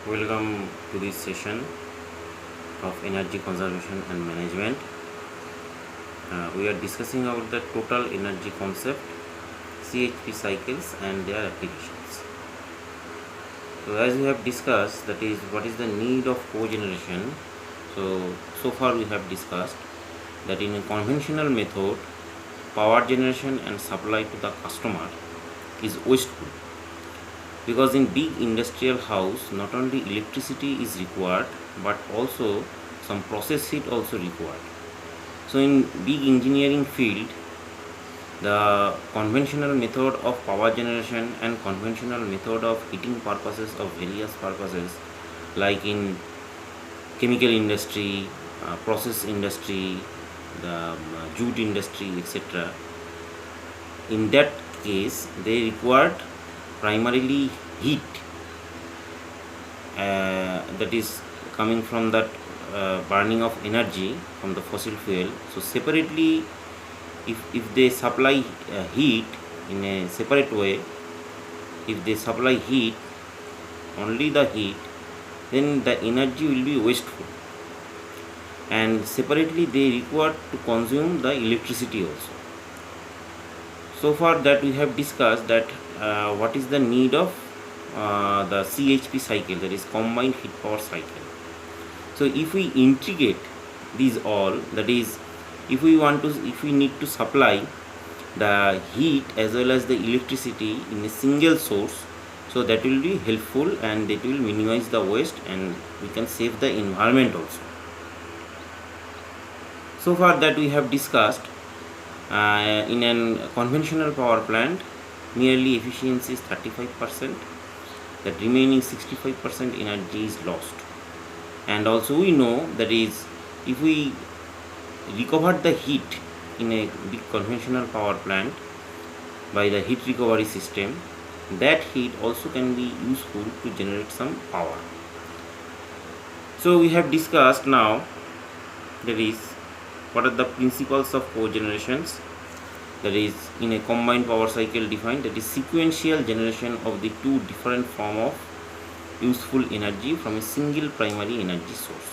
Welcome to this session of energy conservation and management. We are discussing about the total energy concept, CHP cycles and their applications. So as we have discussed, that is what is the need of cogeneration. So far we have discussed that in a conventional method, power generation and supply to the customer is wasteful, because in big industrial house not only electricity is required but also some process heat also required. So in big engineering field, the conventional method of power generation and conventional method of heating purposes of various purposes, like in chemical industry, process industry, the jute industry, etc., in that case they required primarily heat that is coming from that burning of energy from the fossil fuel. So separately, if they supply heat in a separate way, if they supply heat, only the heat, then the energy will be wasteful, and separately they require to consume the electricity also. So far that we have discussed that what is the need of the CHP cycle, that is combined heat power cycle. So if we integrate these all, that is if we need to supply the heat as well as the electricity in a single source, so that will be helpful and it will minimize the waste and we can save the environment also. So far that we have discussed, in a conventional power plant merely efficiency is 35%, that remaining 65% energy is lost. And also we know that is if we recover the heat in a big conventional power plant by the heat recovery system, that heat also can be useful to generate some power. So we have discussed now, that is what are the principles of cogenerations, that is in a combined power cycle defined, that is sequential generation of the two different form of useful energy from a single primary energy source,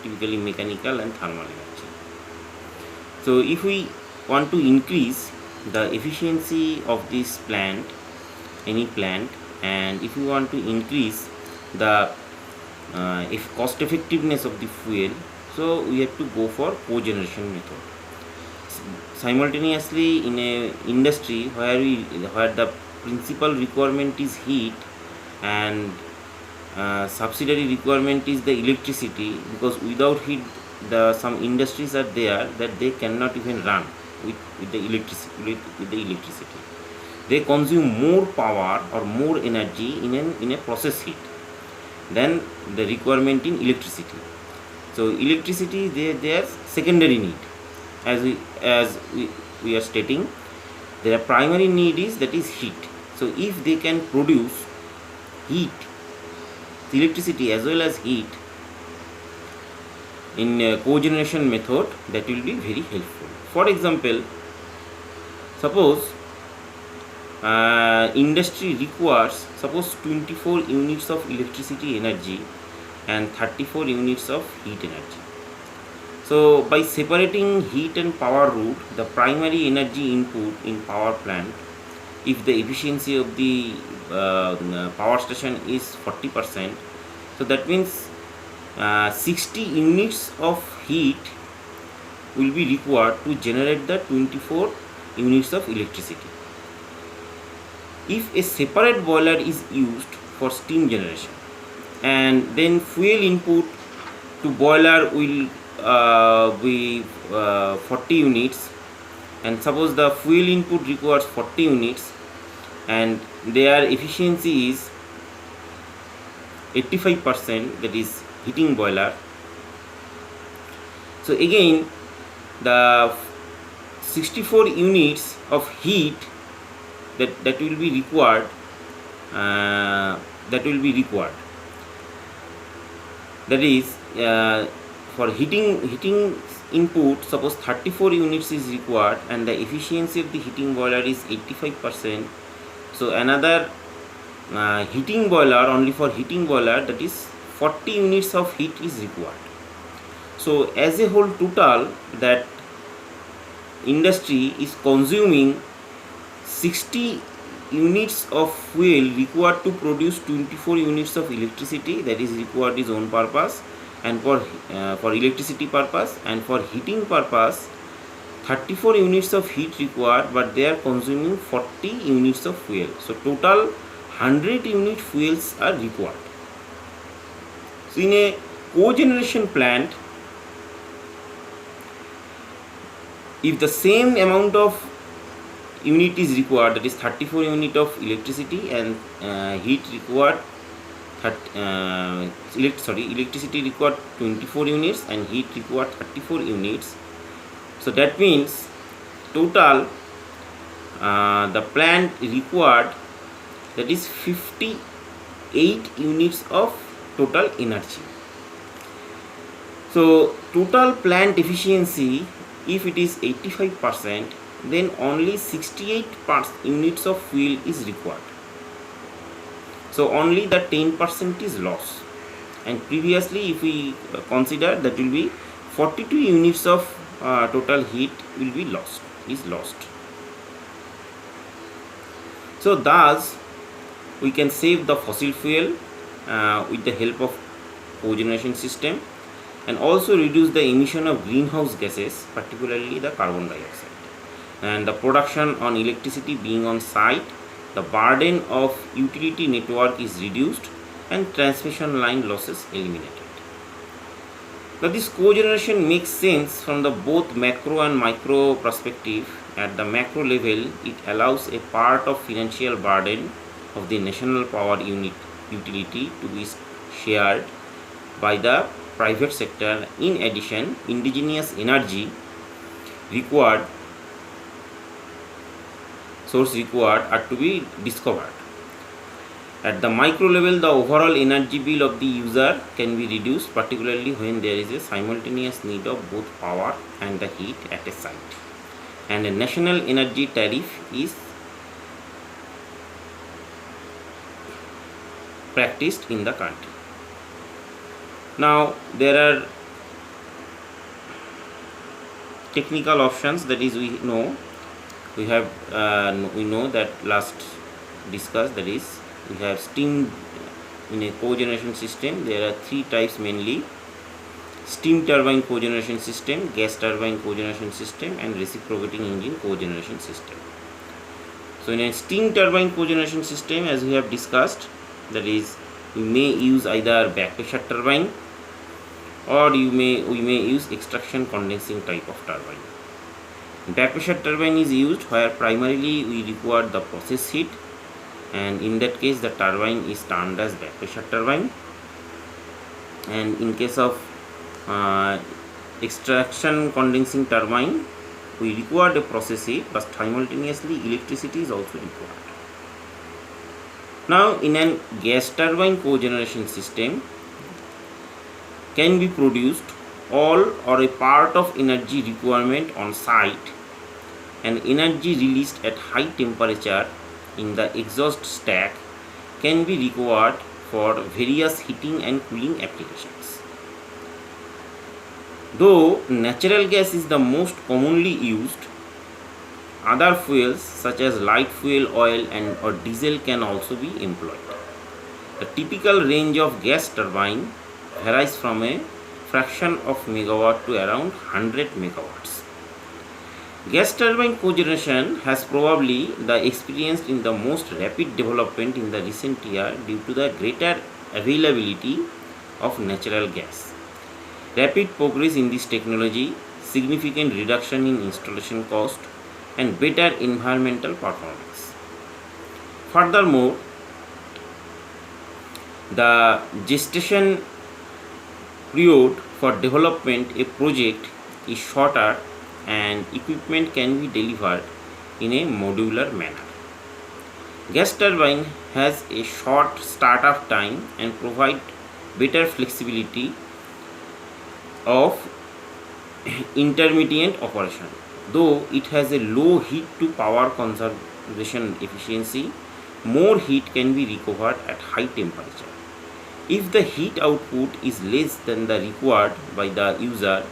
typically mechanical and thermal energy. So if we want to increase the efficiency of this plant, any plant, and if we want to increase the cost effectiveness of the fuel, so we have to go for cogeneration method. Simultaneously, in a industry where the principal requirement is heat and subsidiary requirement is the electricity, because without heat some industries are there that they cannot even run with the electricity. They consume more power or more energy in a process heat than the requirement in electricity. So electricity, they are secondary need, as we are stating. Their primary need is, that is heat. So if they can produce heat, electricity as well as heat in a cogeneration method, that will be very helpful. For example, suppose industry requires 24 units of electricity energy and 34 units of heat energy. So by separating heat and power route, the primary energy input in power plant, if the efficiency of the power station is 40%, so that means 60 units of heat will be required to generate the 24 units of electricity. If a separate boiler is used for steam generation, and then fuel input to boiler will be 40 units, and suppose the fuel input requires 40 units and their efficiency is 85%, that is heating boiler. So again the 64 units of heat that will be required, that is for heating input, suppose 34 units is required and the efficiency of the heating boiler is 85%. So another heating boiler, only for heating boiler, that is 40 units of heat is required. So as a whole total, that industry is consuming 60 units of fuel required to produce 24 units of electricity, that is required its own purpose, and for electricity purpose, and for heating purpose 34 units of heat required, but they are consuming 40 units of fuel. So total 100 unit fuels are required. So in a cogeneration plant, if the same amount of unit is required, that is 34 unit of electricity, and heat required electricity required 24 units and heat required 34 units. So that means total the plant required, that is 58 units of total energy. So total plant efficiency, if it is 85%, then only 68 units of fuel is required. So only the 10% is lost, and previously if we consider, that will be 42 units of total heat will be lost. So thus we can save the fossil fuel with the help of cogeneration system, and also reduce the emission of greenhouse gases, particularly the carbon dioxide. And the production on electricity being on site, the burden of utility network is reduced, and transmission line losses eliminated. Now this cogeneration makes sense from the both macro and micro perspective. At the macro level, it allows a part of financial burden of the national power utility to be shared by the private sector. In addition, indigenous energy source required are to be discovered. At the micro level, the overall energy bill of the user can be reduced, particularly when there is a simultaneous need of both power and the heat at a site, and a national energy tariff is practiced in the country. Now there are technical options, that is we know that last discussed, that is we have steam. In a cogeneration system there are three types mainly: steam turbine cogeneration system, gas turbine cogeneration system, and reciprocating engine cogeneration system. So in a steam turbine cogeneration system, as we have discussed, that is we may use either back pressure turbine, or we may use extraction condensing type of turbine. Back pressure turbine is used where primarily we require the process heat, and in that case the turbine is termed as back pressure turbine. And in case of extraction condensing turbine, we require the process heat, but simultaneously electricity is also required. Now in a gas turbine cogeneration system, can be produced all or a part of energy requirement on site, and energy released at high temperature in the exhaust stack can be required for various heating and cooling applications. Though natural gas is the most commonly used, other fuels such as light fuel oil and or diesel can also be employed. The typical range of gas turbine varies from a fraction of megawatt to around 100 megawatts. Gas turbine cogeneration has probably experienced in the most rapid development in the recent year due to the greater availability of natural gas, rapid progress in this technology, significant reduction in installation cost, and better environmental performance. Furthermore, the gestation period for development a project is shorter, and equipment can be delivered in a modular manner. Gas turbine has a short startup time and provide better flexibility of intermittent operation. Though it has a low heat to power conservation efficiency, more heat can be recovered at high temperature. If the heat output is less than the required by the user,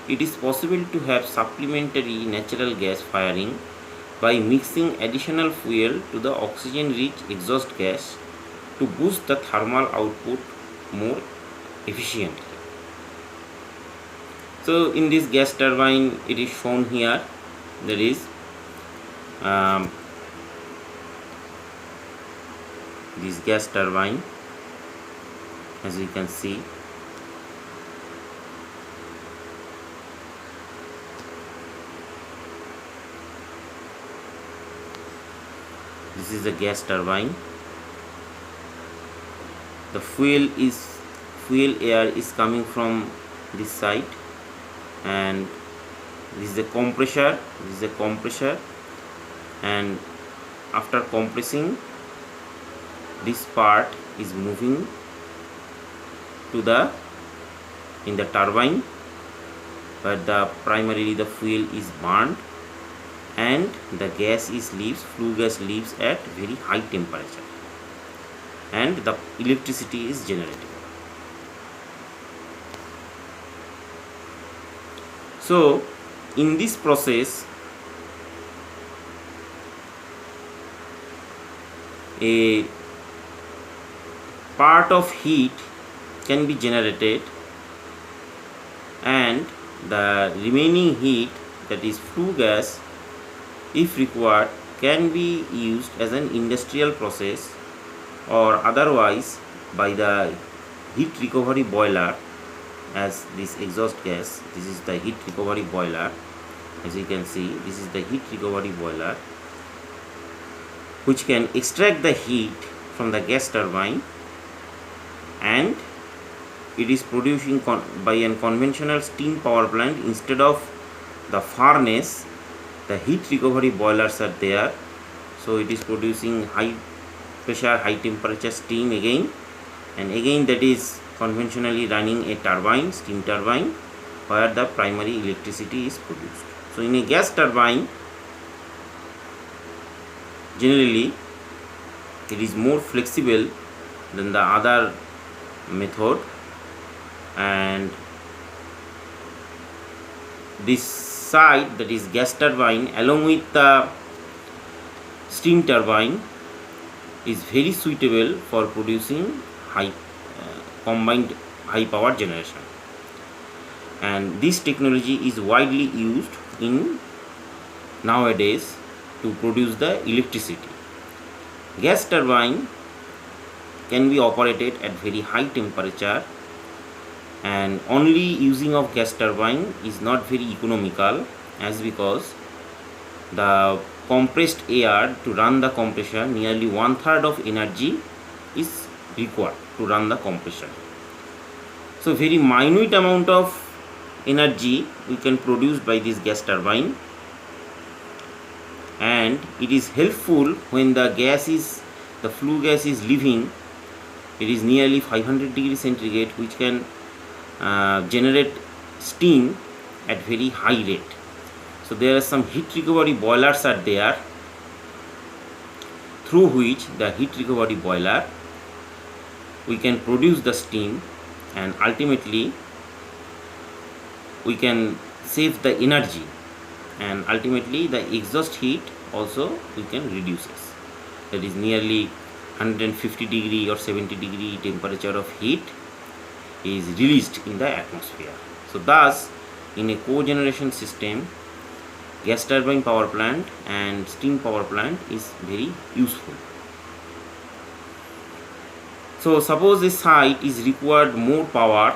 it is possible to have supplementary natural gas firing by mixing additional fuel to the oxygen-rich exhaust gas to boost the thermal output more efficiently. So in this gas turbine, it is shown here, there is this gas turbine, as you can see. This is the gas turbine. The fuel air is coming from this side, and this is the compressor. And after compressing, this part is moving to in the turbine, but primarily the fuel is burned and the flue gas leaves at very high temperature, and the electricity is generated. So in this process, a part of heat can be generated, and the remaining heat, that is flue gas, if required, can be used as an industrial process or otherwise by the heat recovery boiler. As this exhaust gas, this is the heat recovery boiler. As you can see, this is the heat recovery boiler, which can extract the heat from the gas turbine, and it is producing by a conventional steam power plant. Instead of the furnace, the heat recovery boilers are there, so it is producing high pressure, high temperature steam again, and again that is conventionally running a turbine, steam turbine, where the primary electricity is produced. So in a gas turbine, generally it is more flexible than the other method, and this side, that is gas turbine, along with the steam turbine, is very suitable for producing combined high power generation, and this technology is widely used in nowadays to produce the electricity. Gas turbine can be operated at very high temperature, and only using of gas turbine is not very economical, as because the compressed air, to run the compressor, nearly 1/3 of energy is required to run the compressor. So very minute amount of energy we can produce by this gas turbine, and it is helpful when the flue gas is leaving. It is nearly 500 degrees centigrade, which can generate steam at very high rate. So there are some heat recovery boilers are there, through which the heat recovery boiler we can produce the steam, and ultimately we can save the energy, and ultimately the exhaust heat also we can reduce it. That is nearly 150 degree or 70 degree temperature of heat is released in the atmosphere. So thus, in a cogeneration system, gas turbine power plant and steam power plant is very useful. So suppose a site is required more power,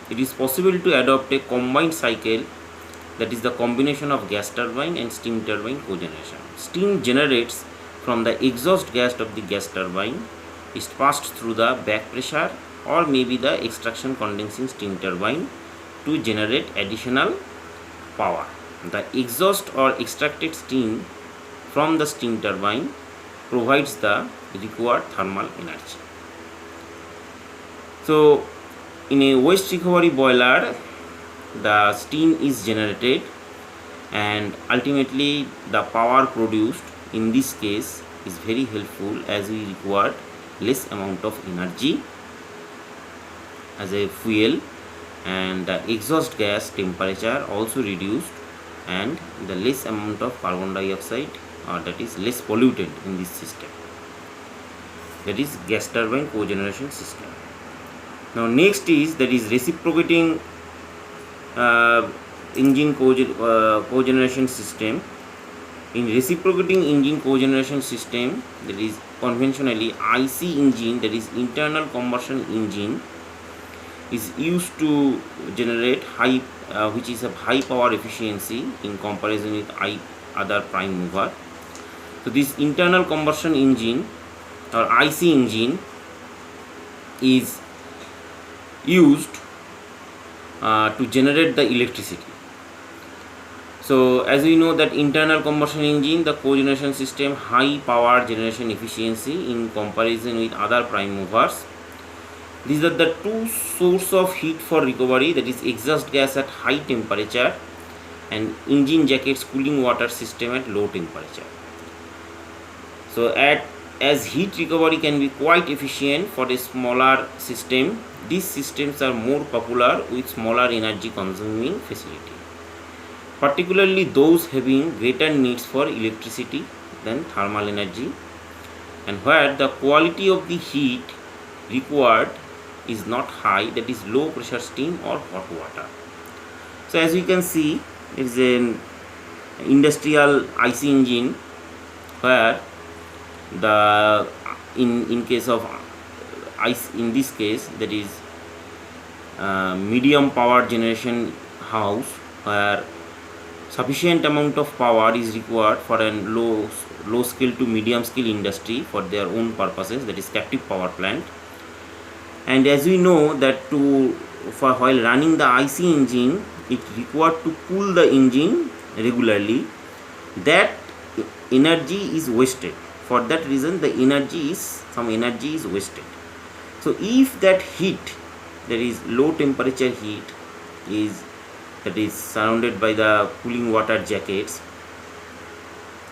it is possible to adopt a combined cycle, that is the combination of gas turbine and steam turbine cogeneration. Steam generates from the exhaust gas of the gas turbine, is passed through the back pressure or maybe the extraction condensing steam turbine to generate additional power. The exhaust or extracted steam from the steam turbine provides the required thermal energy. So in a waste recovery boiler, the steam is generated, and ultimately the power produced, in this case is very helpful as we require less amount of energy as a fuel, and the exhaust gas temperature also reduced, and the less amount of carbon dioxide, or that is less polluted in this system. That is gas turbine cogeneration system. Now next is that is reciprocating engine cogeneration system. In reciprocating engine cogeneration system, that is conventionally IC engine, that is internal combustion engine, is used to generate high which is of high power efficiency in comparison with other prime mover. So this internal combustion engine or IC engine is used to generate the electricity. So as we know that internal combustion engine, the cogeneration system high power generation efficiency in comparison with other prime movers. These are the two source of heat for recovery, that is exhaust gas at high temperature and engine jackets cooling water system at low temperature. So as heat recovery can be quite efficient for a smaller system, these systems are more popular with smaller energy consuming facility, particularly those having greater needs for electricity than thermal energy, and where the quality of the heat required is not high, that is low pressure steam or hot water. So as we can see, it is an industrial IC engine where the in case of ice, in this case that is medium power generation house, where sufficient amount of power is required for a low scale to medium scale industry for their own purposes, that is captive power plant. And as we know that while running the IC engine, it required to cool the engine regularly, that energy is wasted. For that reason some energy is wasted. So if that heat, there is low temperature heat that is surrounded by the cooling water jackets,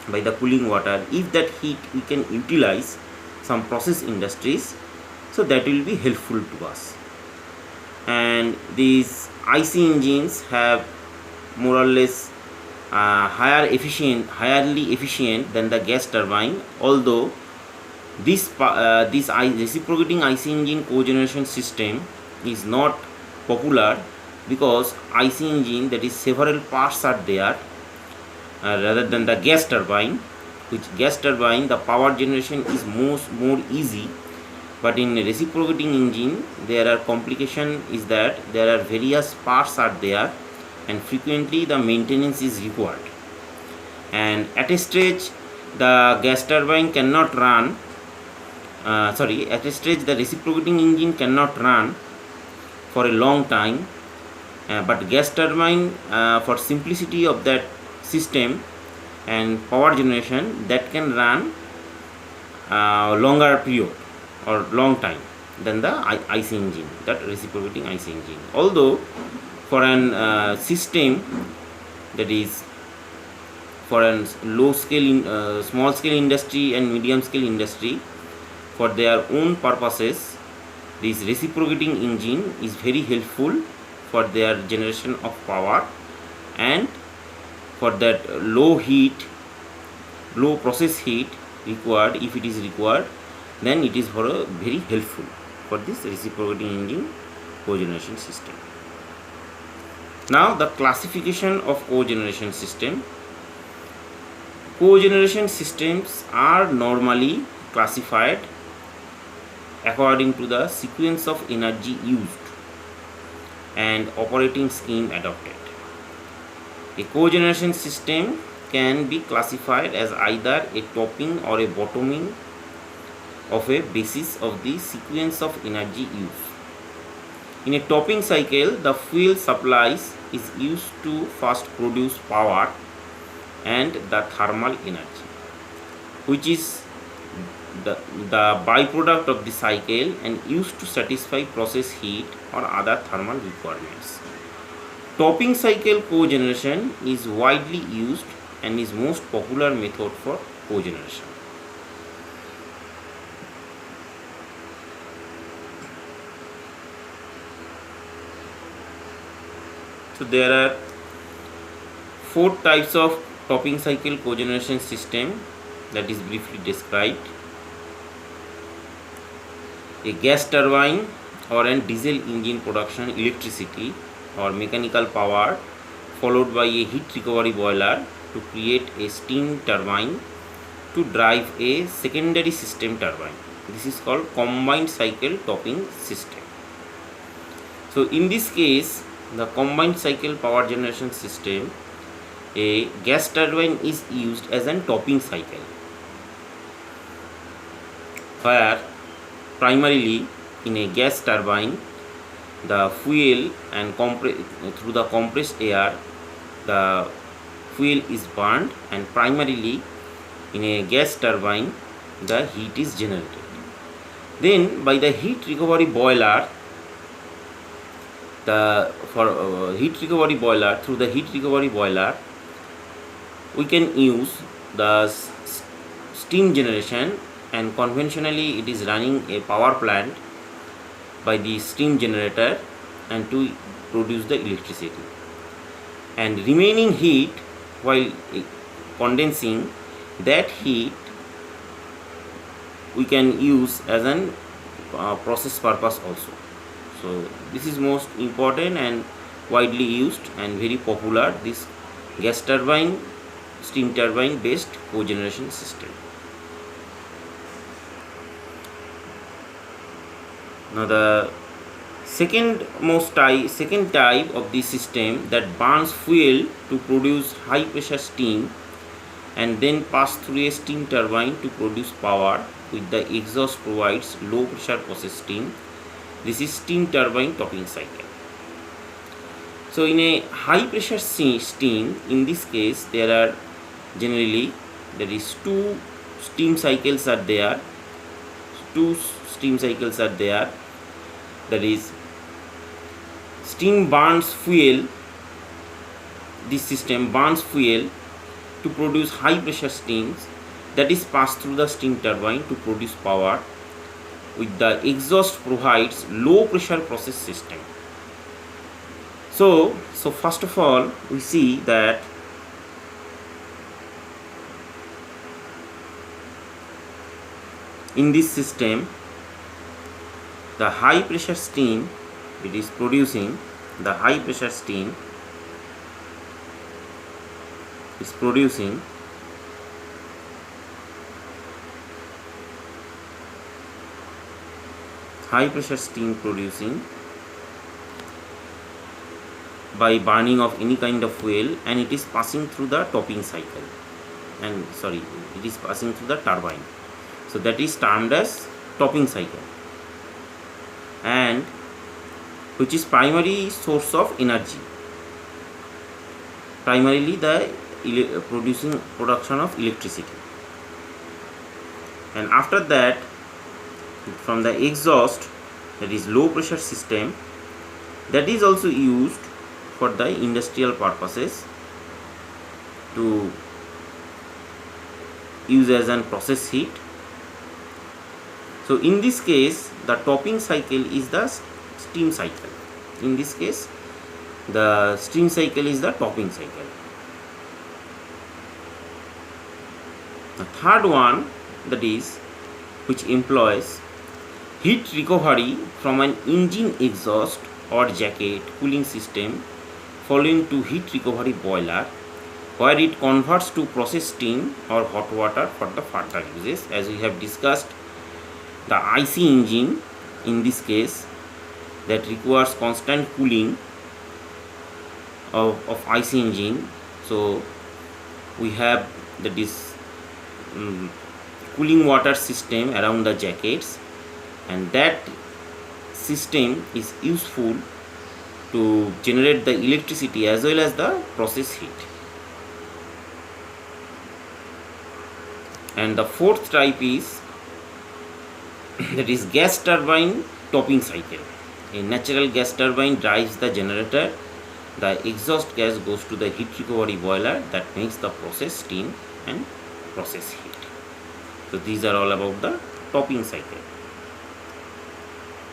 by the cooling water, if that heat we can utilize some process industries, so that will be helpful to us. And these IC engines have more or less highly efficient than the gas turbine, although this reciprocating IC engine cogeneration system is not popular because IC engine, that is several parts are there rather than the gas turbine, which gas turbine the power generation is more easy, but in reciprocating engine there are complication is that there are various parts are there and frequently the maintenance is required, and at a stage the gas turbine cannot run at a stage the reciprocating engine cannot run for a long time, but gas turbine for simplicity of that system and power generation, that can run longer period or long time than the IC engine, that reciprocating IC engine. Although for an system, that is for a low scale small scale industry and medium scale industry, for their own purposes, this reciprocating engine is very helpful for their generation of power, and for that low process heat required, if it is required, then it is very helpful for this reciprocating engine cogeneration system. Now the classification of cogeneration system. Cogeneration systems are normally classified according to the sequence of energy used and operating scheme adopted. A cogeneration system can be classified as either a topping or a bottoming of a basis of the sequence of energy used. In a topping cycle, the fuel supplies is used to first produce power and the thermal energy, which is the byproduct of the cycle and used to satisfy process heat or other thermal requirements. Topping cycle cogeneration, is widely used and is most popular method for cogeneration. So there are four types of topping cycle cogeneration system that is briefly described. A gas turbine or a diesel engine production electricity or mechanical power, followed by a heat recovery boiler to create a steam turbine to drive a secondary system turbine. This is called combined cycle topping system. So in this case, the combined cycle power generation system, a gas turbine is used as a topping cycle, where primarily in a gas turbine the fuel and through the compressed air the fuel is burned, and primarily in a gas turbine the heat is generated. Then by the heat recovery boiler, through the heat recovery boiler we can use the steam generation, and conventionally it is running a power plant by the steam generator and to produce the electricity, and remaining heat while condensing, that heat we can use as an process purpose also. So this is most important and widely used and very popular, this gas turbine steam turbine based cogeneration system. Now the second type of the system that burns fuel to produce high pressure steam and then pass through a steam turbine to produce power with the exhaust provides low pressure process steam. This is steam turbine topping cycle. So in a high pressure steam, in this case there are generally two steam cycles are there. That is, steam burns fuel. This system burns fuel to produce high pressure steams that is passed through the steam turbine to produce power with the exhaust provides low pressure process system. So first of all we see that in this system the high pressure steam it is producing, the high pressure steam is producing by burning of any kind of fuel, and it is passing through the topping cycle, it is passing through the turbine. So that is termed as topping cycle, and which is primary source of energy, primarily the production of electricity. And after that, from the exhaust, that is low pressure system, that is also used for the industrial purposes to use as an process heat. So in this case the topping cycle is the steam cycle. In this case the steam cycle is the topping cycle. The third one, that is, which employs heat recovery from an engine exhaust or jacket cooling system following to heat recovery boiler, where it converts to process steam or hot water for the further uses. As we have discussed, the IC engine, in this case, that requires constant cooling of IC engine. So we have that is cooling water system around the jackets, and that system is useful to generate the electricity as well as the process heat. And the fourth type is that is gas turbine topping cycle. A natural gas turbine drives the generator. The exhaust gas goes to the heat recovery boiler that makes the process steam and process heat. So these are all about the topping cycle.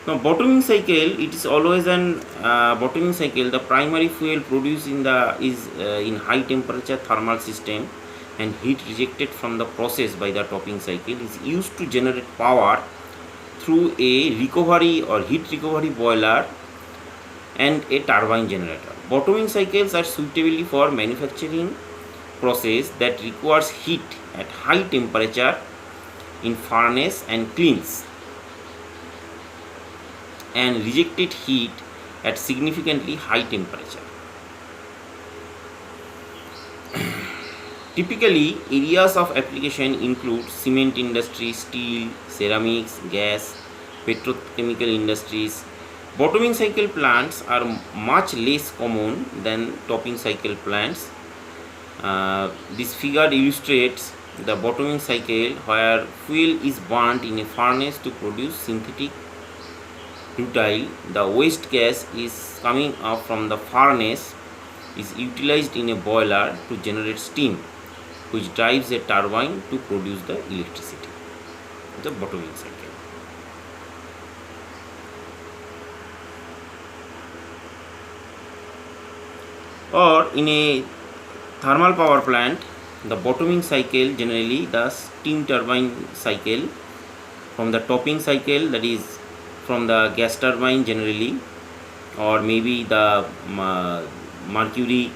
Now bottoming cycle, it is always an bottoming cycle. The primary fuel produced in high temperature thermal system and heat rejected from the process by the topping cycle is used to generate power through a recovery or heat recovery boiler and a turbine generator. Bottoming cycles are suitably for manufacturing process that requires heat at high temperature in furnace and kilns and rejected heat at significantly high temperature. Typically, areas of application include cement industry, steel, ceramics, gas, petrochemical industries. Bottoming cycle plants are much less common than topping cycle plants. This figure illustrates the bottoming cycle where fuel is burnt in a furnace to produce synthetic rutile. The waste gas is coming up from the furnace is utilized in a boiler to generate steam, which drives a turbine to produce the electricity. The bottoming cycle. Or in a thermal power plant, the bottoming cycle generally the steam turbine cycle from the topping cycle, that is from the gas turbine generally, or maybe the mercury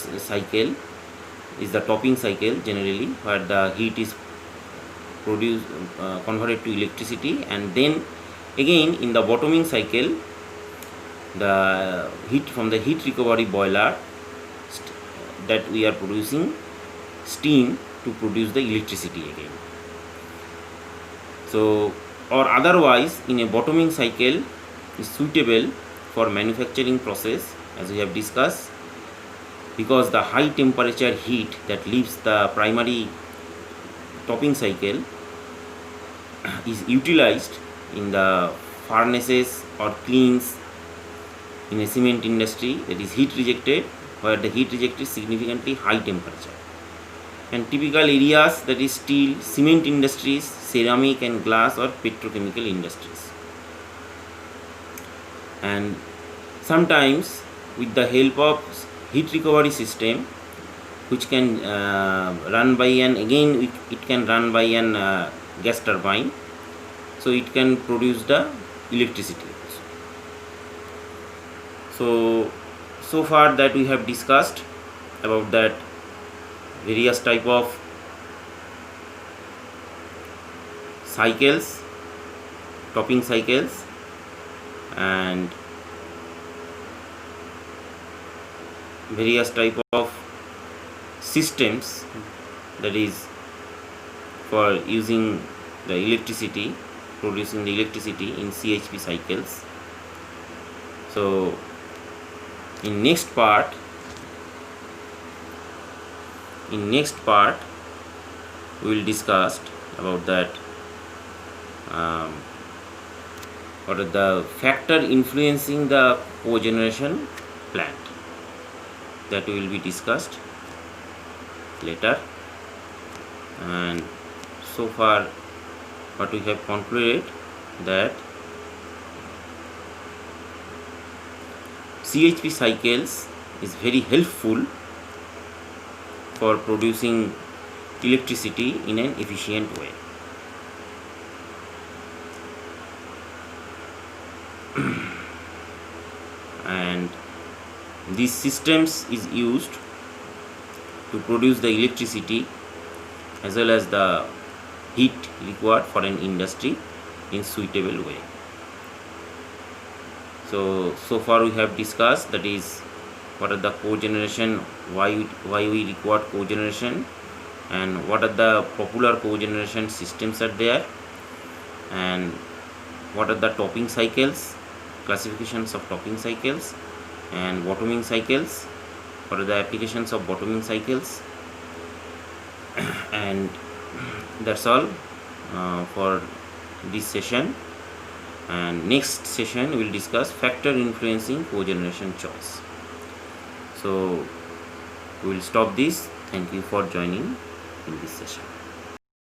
cycle is the topping cycle generally, where the heat is produced converted to electricity, and then again in the bottoming cycle the heat from the heat recovery boiler that we are producing steam to produce the electricity again. So, or otherwise in a bottoming cycle is suitable for manufacturing process, as we have discussed, because the high temperature heat that leaves the primary topping cycle is utilized in the furnaces or kilns in a cement industry, that is heat rejected, where the heat rejected is significantly high temperature. And typical areas, that is steel, cement industries, ceramic and glass or petrochemical industries. And sometimes with the help of heat recovery system, which can run by it can run by an gas turbine, so it can produce the electricity. So far that we have discussed about that various type of cycles, topping cycles, and various type of systems, that is for using the electricity, producing the electricity in CHP cycles. So in next part we will discuss about that what are the factor influencing the cogeneration plant, that will be discussed later. And so far what we have concluded, that CHP cycles is very helpful for producing electricity in an efficient way. And these systems is used to produce the electricity as well as the heat required for an industry in suitable way. So far we have discussed, that is what are the cogeneration, why we require cogeneration, and what are the popular cogeneration systems are there, and what are the topping cycles, classifications of topping cycles, and bottoming cycles, what are the applications of bottoming cycles. And that's all for this session. And next session we will discuss factor influencing cogeneration choice. So we will stop this. Thank you for joining in this session.